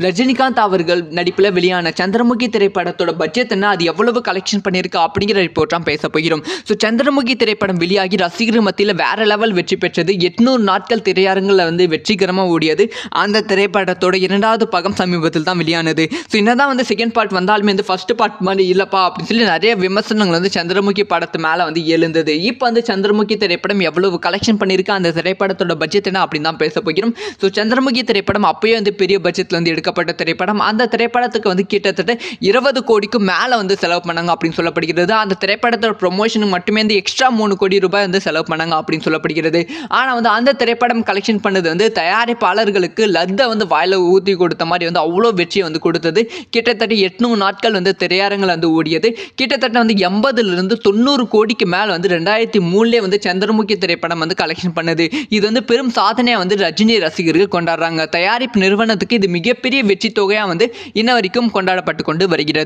ரஜினிகாந்த் அவர்கள் நடிப்பில் வெளியான சந்திரமுகி திரைப்படத்தோட பட்ஜெட் என்ன, அது எவ்வளவு கலெக்ஷன் பண்ணியிருக்கு அப்படிங்கிற ரிப்போர்ட் தான் பேச போகிறோம். ஸோ சந்திரமுகி திரைப்படம் வெளியாகி ரசிகர் மத்தியில் வேற லெவல் வெற்றி பெற்றது. 800 நாட்கள் திரையரங்கில் வெற்றிகரமாக ஓடியது. அந்த திரைப்படத்தோட 2வது பாகம் சமீபத்தில் தான் வெளியானது. ஸோ என்னதான் செகண்ட் பார்ட் வந்தாலுமே ஃபர்ஸ்ட் பார்ட் மாதிரி இல்லப்பா அப்படின்னு சொல்லி நிறைய விமர்சனங்கள் சந்திரமுகி படத்து மேலே எழுந்தது. இப்போ சந்திரமுகி திரைப்படம் எவ்வளவு கலெக்ஷன் பண்ணியிருக்கு, அந்த திரைப்படத்தோட பட்ஜெட் என்ன அப்படின்னு தான் பேச போகிறோம். ஸோ சந்திரமுகி திரைப்படம் அப்பயே பெரிய பட்ஜெட்ல எடுக்கப்பட்ட திரைப்படம். அந்த திரைப்படத்துக்கு கிட்டத்தட்ட 20 கோடிக்கு மேல செலவு பண்ணாங்க அப்படின்னு சொல்லப்படுகிறது. அந்த திரைப்படத்தோட ப்ரொமோஷனுக்கு மட்டுமே எக்ஸ்ட்ரா 3 கோடி ரூபாய் செலவு பண்ணாங்க அப்படின்னு சொல்லப்படுகிறது. ஆனா அந்த திரைப்படம் கலெக்ஷன் பண்ணது தயாரிப்பாளர்களுக்கு லத்த வாயில ஊத்தி கொடுத்த மாதிரி அவ்வளோ வெற்றி கொடுத்தது. கிட்டத்தட்ட 800 நாட்கள் திரையரங்கில் ஓடியது. கிட்டத்தட்ட 80 இருந்து 90 கோடிக்கு மேல 2003 சந்திரமுகி திரைப்படம் கலெக்ஷன் பண்ணது. இது பெரும் சாதனையா ரஜினி ரசிகர்கள் கொண்டாடுறாங்க. தயாரிப்பு நிறுவனத்துக்கு இது மிகப்பெரிய வெற்றி தொகையா இன்ன வரைக்கும் கொண்டாடப்பட்டு கொண்டு வருகிறது.